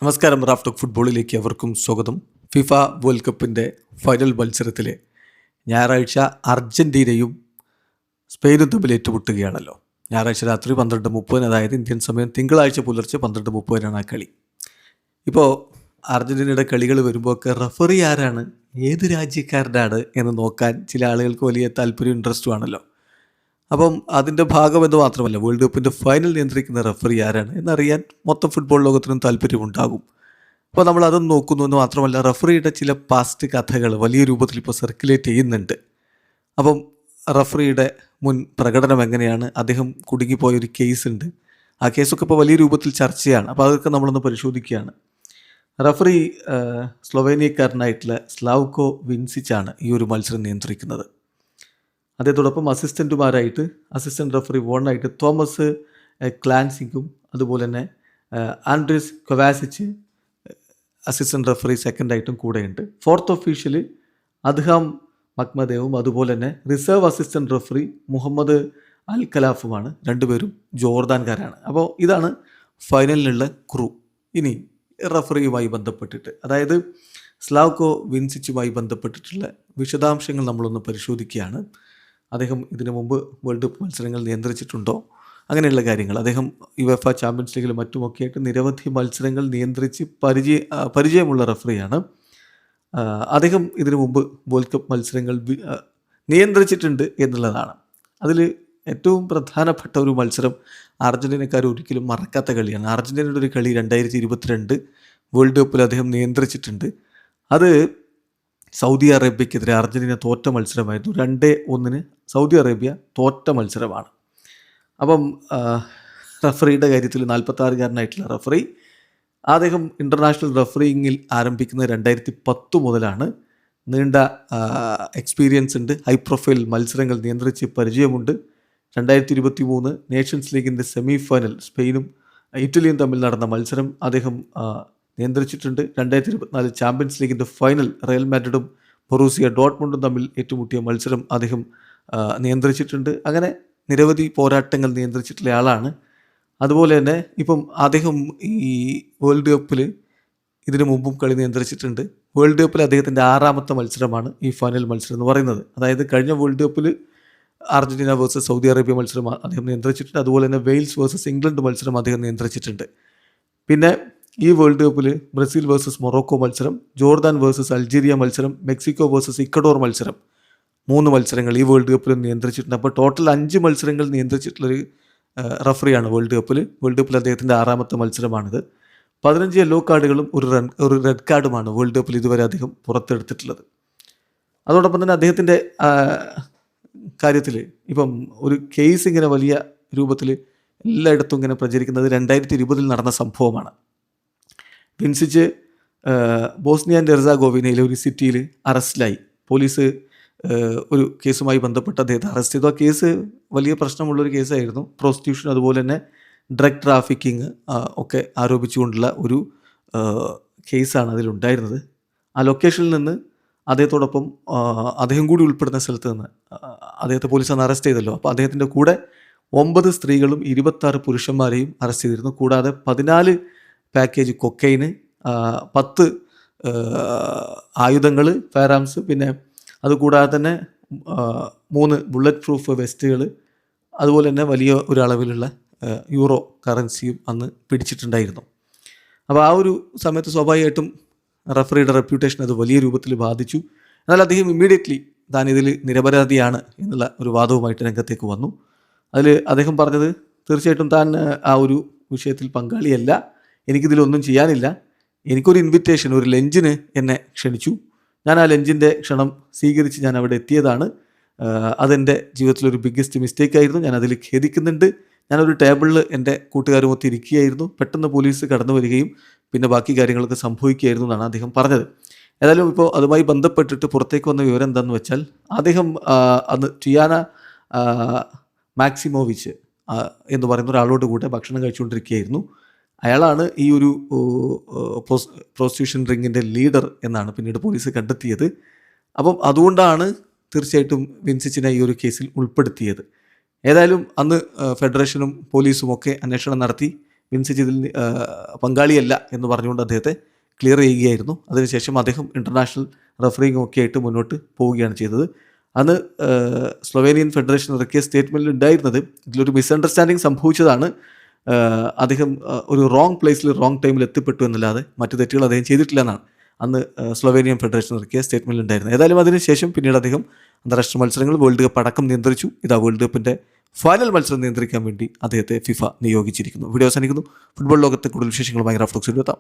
നമസ്കാരം. റാഫ്റ്റോക്ക് ഫുട്ബോളിലേക്ക് അവർക്കും സ്വാഗതം. ഫിഫ വേൾഡ് കപ്പിൻ്റെ ഫൈനൽ മത്സരത്തിൽ ഞായറാഴ്ച അർജൻറ്റീനയും സ്പെയിനും തമ്മിൽ ഏറ്റുമുട്ടുകയാണല്ലോ. ഞായറാഴ്ച രാത്രി 12:30, അതായത് ഇന്ത്യൻ സമയം തിങ്കളാഴ്ച പുലർച്ചെ 12:30 ആ കളി. ഇപ്പോൾ അർജൻറ്റീനയുടെ കളികൾ വരുമ്പോഴൊക്കെ റഫറി ആരാണ്, ഏത് രാജ്യക്കാരനാണ് എന്ന് നോക്കാൻ ചില ആളുകൾക്ക് വലിയ താല്പര്യം ഇൻട്രസ്റ്റും ആണല്ലോ. അപ്പം അതിൻ്റെ ഭാഗമെന്ന് മാത്രമല്ല, വേൾഡ് കപ്പിൻ്റെ ഫൈനൽ നിയന്ത്രിക്കുന്ന റഫറി ആരാണ് എന്നറിയാൻ മൊത്തം ഫുട്ബോൾ ലോകത്തിനും താല്പര്യമുണ്ടാകും. അപ്പോൾ നമ്മൾ അതൊന്നും നോക്കുന്നു എന്ന് മാത്രമല്ല, റഫറിയുടെ ചില പാസ്റ്റ് കഥകൾ വലിയ രൂപത്തിൽ ഇപ്പോൾ സർക്കുലേറ്റ് ചെയ്യുന്നുണ്ട്. അപ്പം റഫറിയുടെ മുൻ പ്രകടനം എങ്ങനെയാണ്, അദ്ദേഹം കുടുങ്ങിപ്പോയൊരു കേസുണ്ട്, ആ കേസൊക്കെ ഇപ്പോൾ വലിയ രൂപത്തിൽ ചർച്ചയാണ്. അപ്പോൾ അതൊക്കെ നമ്മളൊന്ന് പരിശോധിക്കുകയാണ്. റഫറി സ്ലൊവേനിയക്കാരനായിട്ടുള്ള സ്ലാവ്കോ വിൻസിച്ചാണ് ഈ ഒരു മത്സരം നിയന്ത്രിക്കുന്നത്. അതേതോടൊപ്പം അസിസ്റ്റൻറ്റ് റഫറി വോണായിട്ട് തോമസ് ക്ലാൻസിങ്ങും അതുപോലെ തന്നെ ആൻഡ്രിസ് കൊവാസിച്ച് അസിസ്റ്റൻറ്റ് റഫറി സെക്കൻഡായിട്ടും കൂടെയുണ്ട്. ഫോർത്ത് ഒഫീഷ്യൽ അദ്ഹാം മക്മദേവും അതുപോലെ തന്നെ റിസർവ് അസിസ്റ്റൻറ്റ് റഫറി മുഹമ്മദ് അൽ ഖലാഫുമാണ്. രണ്ടുപേരും ജോർദാൻകാരാണ്. അപ്പോൾ ഇതാണ് ഫൈനലിനുള്ള ക്രൂ. ഇനി റഫറിയുമായി ബന്ധപ്പെട്ടിട്ട്, അതായത് സ്ലാവ്കോ വിൻസിച്ചുമായി ബന്ധപ്പെട്ടിട്ടുള്ള വിശദാംശങ്ങൾ നമ്മളൊന്ന് പരിശോധിക്കുകയാണ്. അദ്ദേഹം ഇതിനു മുമ്പ് വേൾഡ് കപ്പ് മത്സരങ്ങൾ നിയന്ത്രിച്ചിട്ടുണ്ടോ, അങ്ങനെയുള്ള കാര്യങ്ങൾ. അദ്ദേഹം യുവേഫ ചാമ്പ്യൻസ് ലീഗിലും മറ്റുമൊക്കെയായിട്ട് നിരവധി മത്സരങ്ങൾ നിയന്ത്രിച്ച് പരിചയമുള്ള റഫറിയാണ്. അദ്ദേഹം ഇതിനു മുമ്പ് വേൾഡ് കപ്പ് മത്സരങ്ങൾ നിയന്ത്രിച്ചിട്ടുണ്ട് എന്നുള്ളതാണ്. അതിൽ ഏറ്റവും പ്രധാനപ്പെട്ട ഒരു മത്സരം അർജൻറ്റീനക്കാർ ഒരിക്കലും മറക്കാത്ത കളിയാണ്. അർജൻറ്റീനയുടെ ഒരു കളി 2022 വേൾഡ് കപ്പിൽ അദ്ദേഹം നിയന്ത്രിച്ചിട്ടുണ്ട്. അത് സൗദി അറേബ്യക്കെതിരെ അർജൻറ്റീന തോറ്റ മത്സരമായിരുന്നു. 2-1 സൗദി അറേബ്യ തോറ്റ മത്സരമാണ്. അപ്പം റഫറിയുടെ കാര്യത്തിൽ 46-കാരനായിട്ടുള്ള റഫറി, അദ്ദേഹം ഇൻ്റർനാഷണൽ റഫറിങ്ങിൽ ആരംഭിക്കുന്നത് 2010 മുതലാണ്. നീണ്ട എക്സ്പീരിയൻസ് ഉണ്ട്, ഹൈ പ്രൊഫൈൽ മത്സരങ്ങൾ നിയന്ത്രിച്ച് പരിചയമുണ്ട്. 2023 നേഷൻസ് ലീഗിൻ്റെ സെമി ഫൈനൽ സ്പെയിനും ഇറ്റലിയും തമ്മിൽ നടന്ന മത്സരം അദ്ദേഹം നിയന്ത്രിച്ചിട്ടുണ്ട്. 2024 ചാമ്പ്യൻസ് ലീഗിൻ്റെ ഫൈനൽ റയൽ മാഡ്രിഡും ബൊറൂസിയ ഡോർട്ട്മുണ്ടും തമ്മിൽ ഏറ്റുമുട്ടിയ മത്സരം അദ്ദേഹം നിയന്ത്രിച്ചിട്ടുണ്ട്. അങ്ങനെ നിരവധി പോരാട്ടങ്ങൾ നിയന്ത്രിച്ചിട്ടുള്ള ആളാണ്. അതുപോലെ തന്നെ ഇപ്പം അദ്ദേഹം ഈ വേൾഡ് കപ്പിൽ ഇതിനു മുമ്പും കളി നിയന്ത്രിച്ചിട്ടുണ്ട്. വേൾഡ് കപ്പിൽ അദ്ദേഹത്തിൻ്റെ 6ാമത്തെ മത്സരമാണ് ഈ ഫൈനൽ മത്സരം എന്ന് പറയുന്നത്. അതായത് കഴിഞ്ഞ വേൾഡ് കപ്പിൽ അർജൻറ്റീന വേഴ്സസ് സൗദി അറേബ്യ മത്സരം അദ്ദേഹം നിയന്ത്രിച്ചിട്ടുണ്ട്. അതുപോലെ തന്നെ വെയിൽസ് വേഴ്സസ് ഇംഗ്ലണ്ട് മത്സരം അദ്ദേഹം നിയന്ത്രിച്ചിട്ടുണ്ട്. പിന്നെ ഈ വേൾഡ് കപ്പിൽ ബ്രസീൽ വേഴ്സസ് മൊറോക്കോ മത്സരം, ജോർദാൻ വേഴ്സസ് അൾജീരിയ മത്സരം, മെക്സിക്കോ വേഴ്സസ് ഇക്വഡോർ മത്സരം, 3 മത്സരങ്ങൾ ഈ വേൾഡ് കപ്പിൽ നിയന്ത്രിച്ചിട്ടുണ്ട്. അപ്പോൾ ടോട്ടൽ 5 മത്സരങ്ങൾ നിയന്ത്രിച്ചിട്ടുള്ളൊരു റഫറിയാണ് വേൾഡ് കപ്പിൽ. വേൾഡ് കപ്പിൽ അദ്ദേഹത്തിൻ്റെ 6ാമത്തെ മത്സരമാണിത്. 15 യെല്ലോ കാർഡുകളും ഒരു റെഡ് കാർഡുമാണ് വേൾഡ് കപ്പിൽ ഇതുവരെ അദ്ദേഹം പുറത്തെടുത്തിട്ടുള്ളത്. അതോടൊപ്പം തന്നെ അദ്ദേഹത്തിൻ്റെ കാര്യത്തിൽ ഇപ്പം ഒരു കേസ് ഇങ്ങനെ വലിയ രൂപത്തിൽ എല്ലായിടത്തും ഇങ്ങനെ പ്രചരിക്കുന്നത് 2020 നടന്ന സംഭവമാണ്. വിൻസിച്ച് ബോസ്നിയ ആൻഡ് ഹെർസഗോവിനയിലെ ഒരു സിറ്റിയിൽ അറസ്റ്റിലായി. പോലീസ് ഒരു കേസുമായി ബന്ധപ്പെട്ട് അദ്ദേഹത്തെ അറസ്റ്റ് ചെയ്തു. ആ കേസ് വലിയ പ്രശ്നമുള്ളൊരു കേസായിരുന്നു. പ്രോസ്റ്റിറ്റ്യൂഷൻ അതുപോലെ തന്നെ ഡ്രഗ് ട്രാഫിക്കിങ് ഒക്കെ ആരോപിച്ചുകൊണ്ടുള്ള ഒരു കേസാണ് അതിലുണ്ടായിരുന്നത്. ആ ലൊക്കേഷനിൽ നിന്ന് അദ്ദേഹത്തോടൊപ്പം അദ്ദേഹം കൂടി ഉൾപ്പെടുന്ന സ്ഥലത്ത് നിന്ന് അദ്ദേഹത്തെ പോലീസ് അന്ന് അറസ്റ്റ് ചെയ്തല്ലോ. അപ്പോൾ അദ്ദേഹത്തിൻ്റെ കൂടെ 9 സ്ത്രീകളും 26 പുരുഷന്മാരെയും അറസ്റ്റ് ചെയ്തിരുന്നു. കൂടാതെ 14 പാക്കേജ് കൊക്കൈന്, 10 ആയുധങ്ങൾ, ഫയർ ആംസ്, പിന്നെ അതുകൂടാതെ തന്നെ 3 ബുള്ളറ്റ് പ്രൂഫ് വെസ്റ്റുകൾ, അതുപോലെ തന്നെ വലിയ ഒരളവിലുള്ള യൂറോ കറൻസിയും അന്ന് പിടിച്ചിട്ടുണ്ടായിരുന്നു. അപ്പോൾ ആ ഒരു സമയത്ത് സ്വാഭാവികമായിട്ടും റഫറിയുടെ റെപ്യൂട്ടേഷൻ അത് വലിയ രൂപത്തിൽ ബാധിച്ചു. എന്നാൽ അദ്ദേഹം ഇമ്മീഡിയറ്റ്ലി താൻ ഇതിൽ നിരപരാധിയാണ് എന്നുള്ള ഒരു വാദവുമായിട്ട് രംഗത്തേക്ക് വന്നു. അതിൽ അദ്ദേഹം പറഞ്ഞത്, തീർച്ചയായിട്ടും താൻ ആ ഒരു വിഷയത്തിൽ പങ്കാളിയല്ല, എനിക്കിതിലൊന്നും ചെയ്യാനില്ല, എനിക്കൊരു ഇൻവിറ്റേഷൻ, ഒരു ലഞ്ചിന് എന്നെ ക്ഷണിച്ചു, ഞാൻ ആ ലഞ്ചിൻ്റെ ക്ഷണം സ്വീകരിച്ച് ഞാൻ അവിടെ എത്തിയതാണ്. അതെൻ്റെ ജീവിതത്തിലൊരു ബിഗ്ഗസ്റ്റ് മിസ്റ്റേക്കായിരുന്നു, ഞാൻ അതിൽ ഖേദിക്കുന്നുണ്ട്. ഞാനൊരു ടേബിളിൽ എൻ്റെ കൂട്ടുകാരുമൊത്ത് ഇരിക്കുകയായിരുന്നു, പെട്ടെന്ന് പോലീസ് കടന്നു വരികയും പിന്നെ ബാക്കി കാര്യങ്ങളൊക്കെ സംഭവിക്കുകയായിരുന്നു എന്നാണ് അദ്ദേഹം പറഞ്ഞത്. ഏതായാലും ഇപ്പോൾ അതുമായി ബന്ധപ്പെട്ടിട്ട് പുറത്തേക്ക് വന്ന വിവരം എന്താണെന്ന് വെച്ചാൽ, അദ്ദേഹം അന്ന് ടിയാന മാക്സിമോവിച്ച് എന്ന് പറയുന്ന ഒരാളോട് കൂടെ ഭക്ഷണം കഴിച്ചുകൊണ്ടിരിക്കുകയായിരുന്നു. അയാളാണ് ഈ ഒരു പ്രോസ്റ്റിറ്റ്യൂഷൻ റിങ്ങിൻ്റെ ലീഡർ എന്നാണ് പിന്നീട് പോലീസ് കണ്ടെത്തിയത്. അപ്പം അതുകൊണ്ടാണ് തീർച്ചയായിട്ടും വിൻസിച്ചിനെ ഈ ഒരു കേസിൽ ഉൾപ്പെടുത്തിയത്. ഏതായാലും അന്ന് ഫെഡറേഷനും പോലീസും ഒക്കെ അന്വേഷണം നടത്തി. വിൻസിച്ച് ഇതിൽ പങ്കാളിയല്ല എന്ന് പറഞ്ഞുകൊണ്ട് അദ്ദേഹത്തെ ക്ലിയർ ചെയ്യുകയായിരുന്നു. അതിനുശേഷം അദ്ദേഹം ഇൻ്റർനാഷണൽ റഫറിങ് ഒക്കെ ആയിട്ട് മുന്നോട്ട് പോവുകയാണ് ചെയ്തത്. അന്ന് സ്ലൊവേനിയൻ ഫെഡറേഷൻ ഇറക്കിയ സ്റ്റേറ്റ്മെൻറ്റിൽ ഉണ്ടായിരുന്നത് ഇതിലൊരു മിസ്അണ്ടർസ്റ്റാൻഡിങ് സംഭവിച്ചതാണ്, അദ്ദേഹം ഒരു റോങ് പ്ലേസിൽ റോങ് ടൈമിൽ എത്തിപ്പെട്ടു എന്നല്ലാതെ മറ്റു തെറ്റുകൾ അദ്ദേഹം ചെയ്തിട്ടില്ല എന്നാണ് അന്ന് സ്ലൊവേനിയൻ ഫെഡറേഷൻ ഇറക്കിയ സ്റ്റേറ്റ്മെൻറ്റിൽ ഉണ്ടായിരുന്നത്. ഏതായാലും അതിനുശേഷം പിന്നീട് അദ്ദേഹം അന്താരാഷ്ട്ര മത്സരങ്ങൾ വേൾഡ് കപ്പ് അടക്കം നിയന്ത്രിച്ചു. ഇതാ വേൾഡ് കപ്പിൻ്റെ ഫൈനൽ മത്സരം നിയന്ത്രിക്കാൻ വേണ്ടി അദ്ദേഹത്തെ ഫിഫ നിയോഗിച്ചിരിക്കുന്നു. വീഡിയോ അവസാനിക്കുന്നു. ഫുട്ബോൾ ലോകത്തെ കൂടുതൽ വിശേഷങ്ങളുമായി റാഫ്റ്റോക്സിൽ എത്താം.